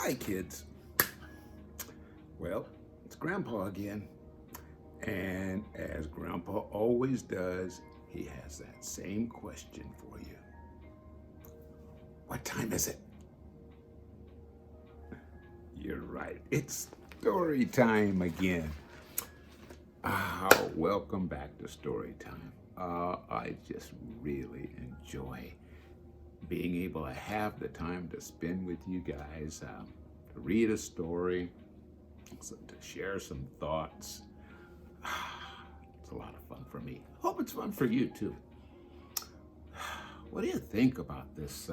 Hi, kids. Well, it's Grandpa again. And as Grandpa always does, he has that same question for you. What time is it? You're right. It's story time again. Welcome back to story time. I just really enjoy being able to have the time to spend with you guys, to read a story, to share some thoughts. It's a lot of fun for me. Hope it's fun for you too. What do you think about this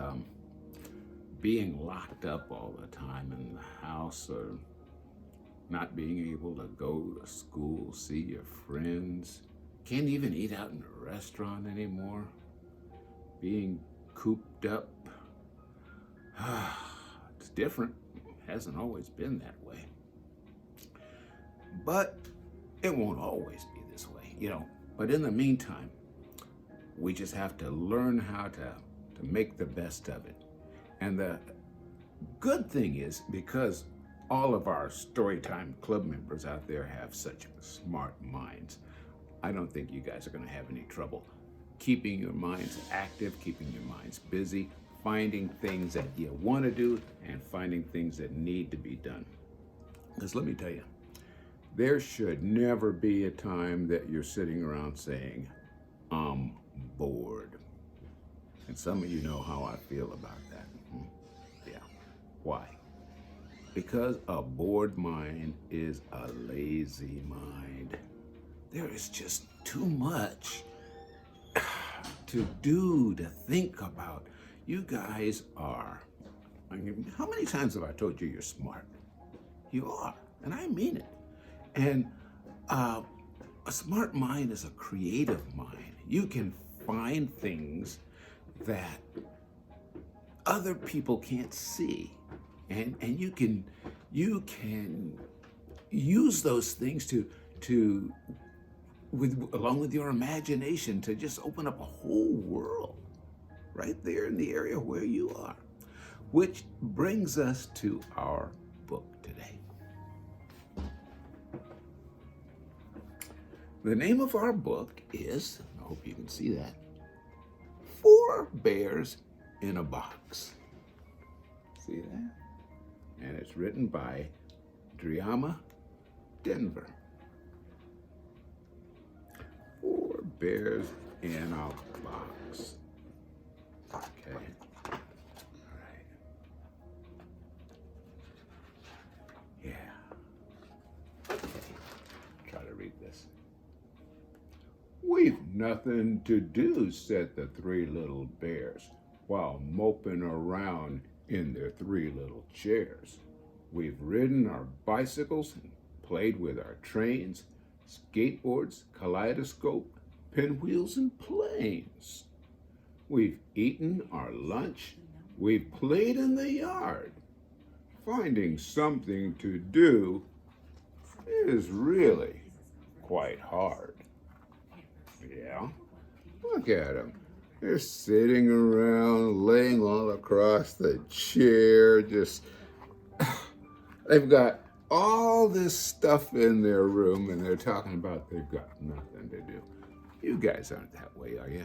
being locked up all the time in the house, or not being able to go to school, see your friends, can't even eat out in a restaurant anymore, being cooped up? It's different. It hasn't always been that way. But it won't always be this way. But in the meantime, we just have to learn how to make the best of it. And the good thing is, because all of our Storytime Club members out there have such smart minds, I don't think you guys are going to have any trouble keeping your minds active, keeping your minds busy, finding things that you want to do and finding things that need to be done. Because let me tell you, there should never be a time that you're sitting around saying, I'm bored. And some of you know how I feel about that. Yeah. Why? Because a bored mind is a lazy mind. There is just too much to do, to think about. You guys are, how many times have I told you you're smart? You are, and I mean it. And a smart mind is a creative mind. You can find things that other people can't see, and you can use those things along with your imagination, to just open up a whole world right there in the area where you are. Which brings us to our book today. The name of our book is, I hope you can see that, Four Bears in a Box. See that? And it's written by Driama Denver. Four Bears in a Box. Okay. All right. Yeah. Okay. Try to read this. We've nothing to do, said the three little bears, while moping around in their three little chairs. We've ridden our bicycles and played with our trains, skateboards, kaleidoscope, pinwheels, and planes. We've eaten our lunch. We've played in the yard. Finding something to do is really quite hard. Yeah, look at them. They're sitting around, laying all across the chair, they've got all this stuff in their room, and they're talking about they've got nothing to do. You guys aren't that way, are you?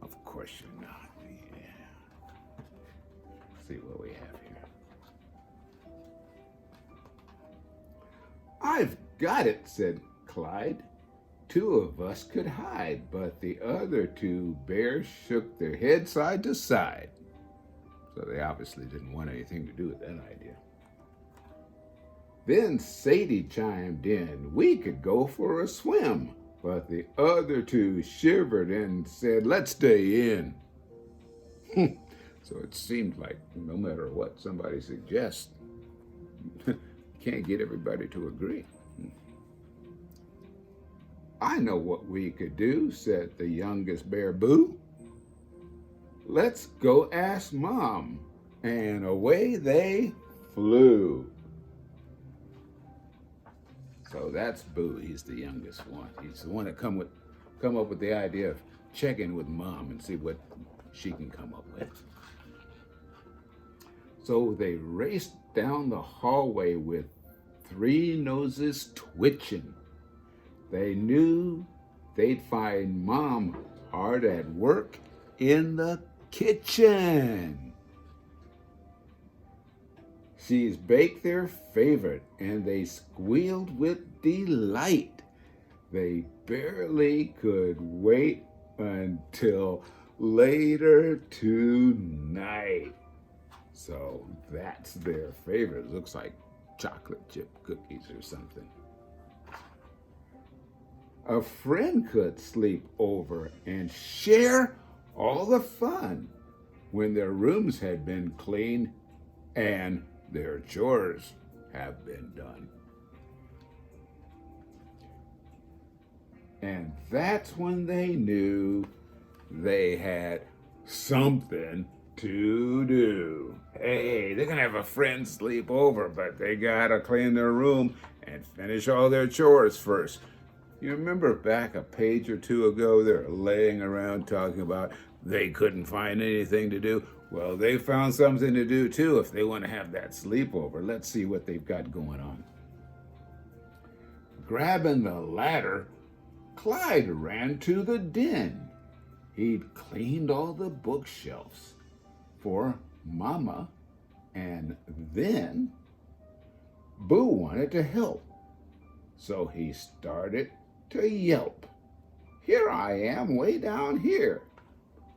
Of course you're not. Yeah. Let's see what we have here. I've got it, said Clyde. Two of us could hide, but the other two bears shook their heads side to side. So they obviously didn't want anything to do with that idea. Then Sadie chimed in. We could go for a swim, but the other two shivered and said, let's stay in. So it seemed like no matter what somebody suggests, you can't get everybody to agree. I know what we could do, said the youngest bear, Boo. Let's go ask Mom. And away they flew. So that's Boo. He's the youngest one. He's the one that come up with the idea of checking with Mom and see what she can come up with. So they raced down the hallway with three noses twitching. They knew they'd find Mom hard at work in the kitchen. She's baked their favorite, and they squealed with delight. They barely could wait until later tonight. So that's their favorite. Looks like chocolate chip cookies or something. A friend could sleep over and share all the fun when their rooms had been cleaned and their chores have been done. And that's when they knew they had something to do. Hey, they're gonna have a friend sleep over, but they gotta clean their room and finish all their chores first. You remember back a page or two ago, they're laying around talking about they couldn't find anything to do? Well, they found something to do too if they want to have that sleepover. Let's see what they've got going on. Grabbing the ladder, Clyde ran to the den. He'd cleaned all the bookshelves for Mama, and then Boo wanted to help. So he started to yelp. Here I am way down here.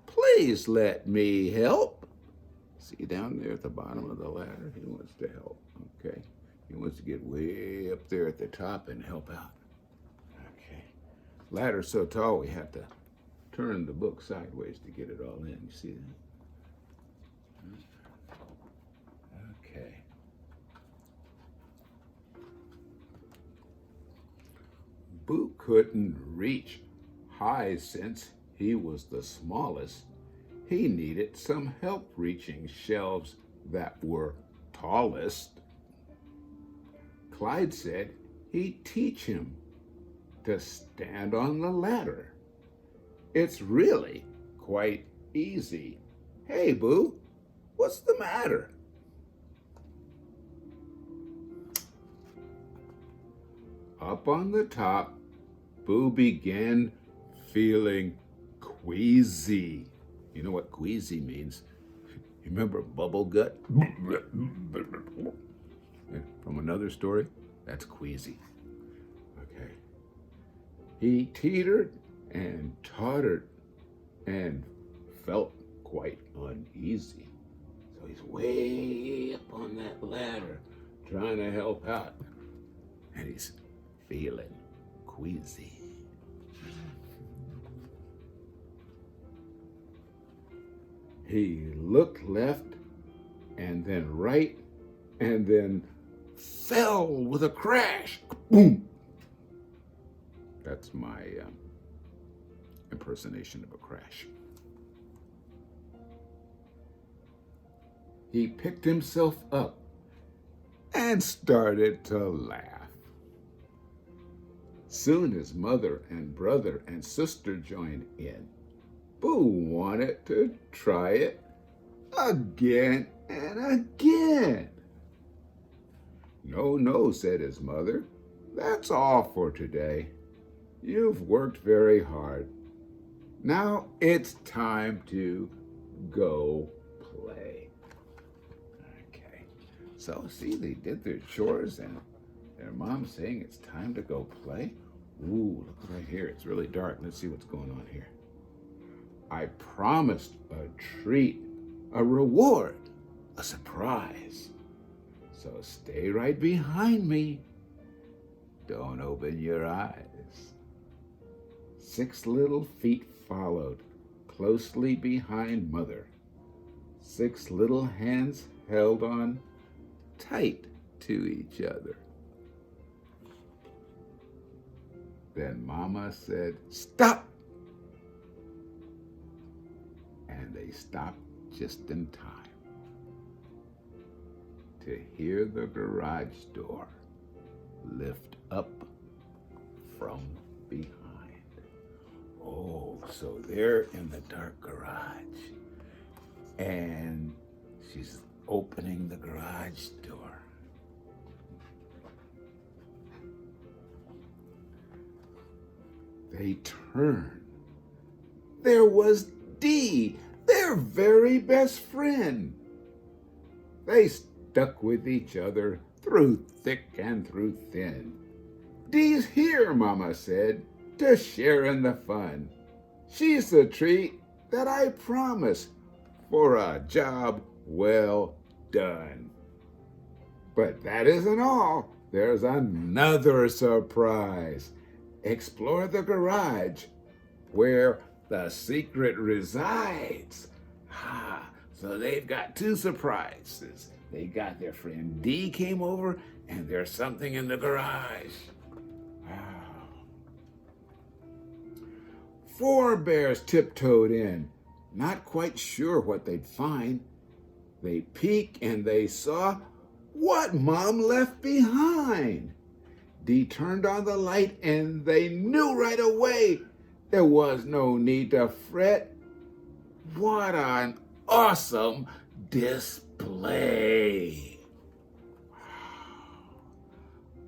Please let me help. See down there at the bottom of the ladder? He wants to help, okay? He wants to get way up there at the top and help out. Okay. Ladder's so tall we have to turn the book sideways to get it all in. You see that? Okay. Boo couldn't reach high since he was the smallest. He needed some help reaching shelves that were tallest. Clyde said he'd teach him to stand on the ladder. It's really quite easy. Hey, Boo, what's the matter? Up on the top, Boo began feeling queasy. You know what queasy means? You remember bubble gut? From another story? That's queasy. Okay. He teetered and tottered and felt quite uneasy. So he's way up on that ladder trying to help out. And he's feeling queasy. He looked left and then right and then fell with a crash. Boom! That's my impersonation of a crash. He picked himself up and started to laugh. Soon his mother and brother and sister joined in. Boo wanted to try it again and again. No, no, said his mother. That's all for today. You've worked very hard. Now it's time to go play. Okay. So see, they did their chores and their mom's saying it's time to go play. Ooh, look right here. It's really dark. Let's see what's going on here. I promised a treat, a reward, a surprise. So stay right behind me. Don't open your eyes. 6 little feet followed closely behind Mother. 6 little hands held on tight to each other. Then Mama said, "Stop!" And they stopped just in time to hear the garage door lift up from behind. Oh, so they're in the dark garage. And she's opening the garage door. They turned. There was Dee, their very best friend. They stuck with each other through thick and through thin. Dee's here, Mama said, to share in the fun. She's the treat that I promise for a job well done. But that isn't all. There's another surprise. Explore the garage where the secret resides. So they've got two surprises. They got their friend Dee came over, and there's something in the garage. Four bears tiptoed in, not quite sure what they'd find. They peeked and they saw what Mom left behind. Dee turned on the light and they knew right away there was no need to fret. What an awesome display!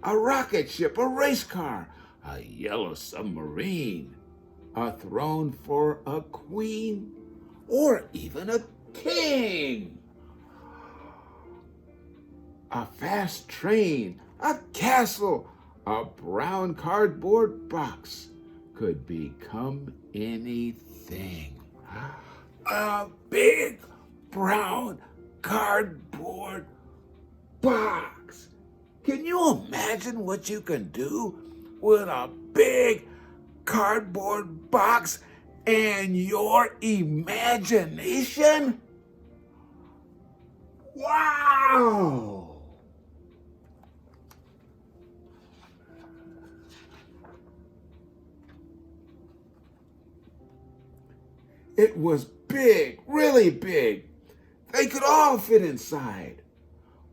A rocket ship, a race car, a yellow submarine, a throne for a queen, or even a king. A fast train, a castle, a brown cardboard box could become anything. A big brown cardboard box. Can you imagine what you can do with a big cardboard box and your imagination? Wow! It was big, really big. They could all fit inside.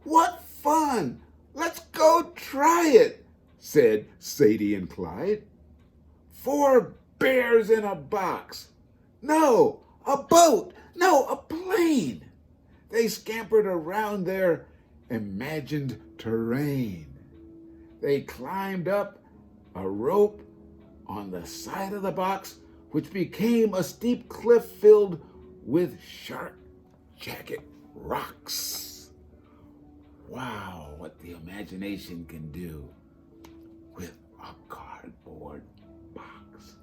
What fun! Let's go try it, said Sadie and Clyde. 4 bears in a box. No, a boat. No, a plane. They scampered around their imagined terrain. They climbed up a rope on the side of the box, which became a steep cliff filled with shark jacket rocks. Wow, what the imagination can do with a cardboard box.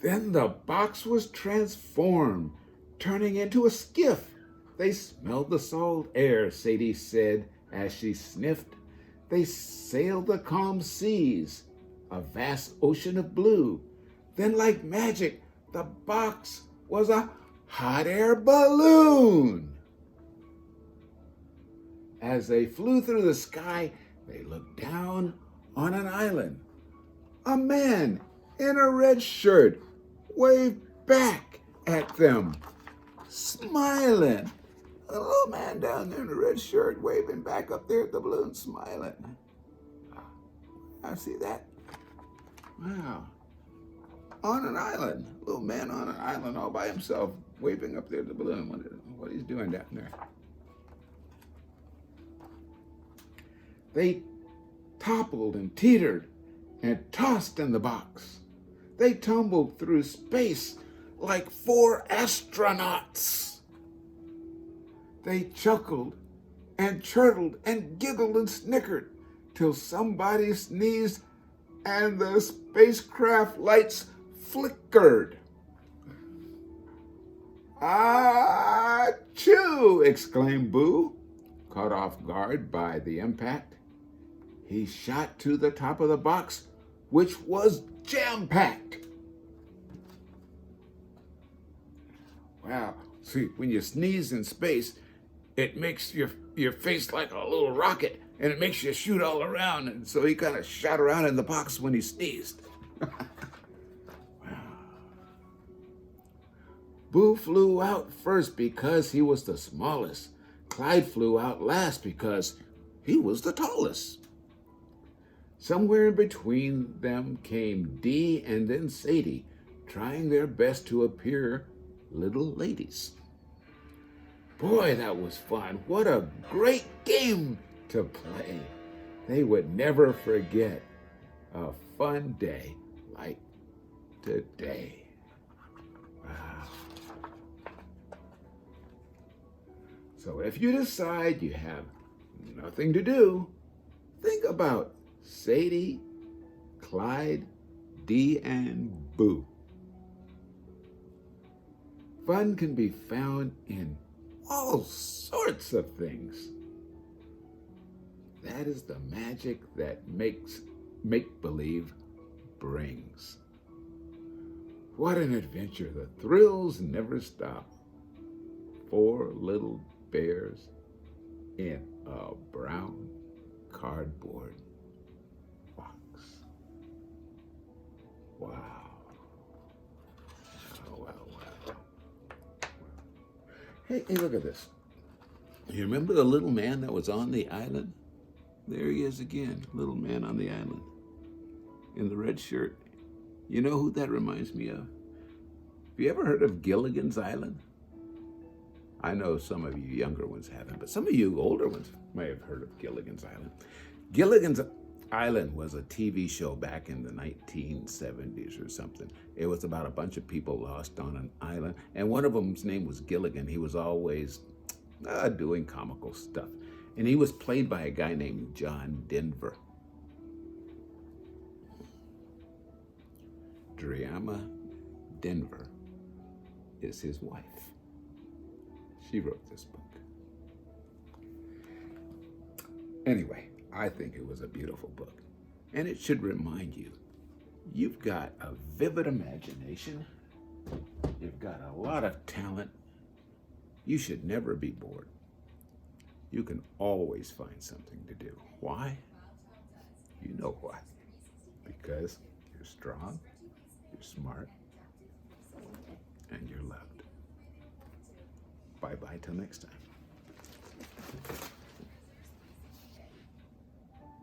Then the box was transformed, turning into a skiff. They smelled the salt air, Sadie said as she sniffed. They sailed the calm seas, a vast ocean of blue. Then, like magic, the box was a hot air balloon. As they flew through the sky, they looked down on an island. A man in a red shirt waved back at them, smiling. A little man down there in a red shirt waving back up there at the balloon, smiling. I see that. Wow. On an island. A little man on an island all by himself, waving up there at the balloon. Wonder what he's doing down there. They toppled and teetered and tossed in the box. They tumbled through space like 4 astronauts. They chuckled and chortled and giggled and snickered till somebody sneezed and the spacecraft lights flickered. "Achoo!" exclaimed Boo, caught off guard by the impact. He shot to the top of the box, which was jam-packed. Wow, see, when you sneeze in space, it makes your face like a little rocket, and it makes you shoot all around. And so he kind of shot around in the box when he sneezed. Wow. Boo flew out first because he was the smallest. Clyde flew out last because he was the tallest. Somewhere in between them came Dee and then Sadie, trying their best to appear little ladies. Boy, that was fun. What a great game to play. They would never forget a fun day like today. Wow. So if you decide you have nothing to do, think about Sadie, Clyde, Dee, and Boo. Fun can be found in all sorts of things. That is the magic that make-believe brings. What an adventure. The thrills never stop. 4 little bears in a brown cardboard box. Wow. Wow. Hey, look at this. You remember the little man that was on the island? There he is again, little man on the island in the red shirt. You know who that reminds me of? Have you ever heard of Gilligan's Island? I know some of you younger ones haven't, but some of you older ones may have heard of Gilligan's Island. Gilligan's Island was a TV show back in the 1970s or something. It was about a bunch of people lost on an island, and one of them's name was Gilligan. He was always doing comical stuff. And he was played by a guy named John Denver. Drama Denver is his wife. She wrote this book. Anyway, I think it was a beautiful book. And it should remind you, you've got a vivid imagination. You've got a lot of talent. You should never be bored. You can always find something to do. Why? You know why. Because you're strong, you're smart, and you're loved. Bye-bye till next time.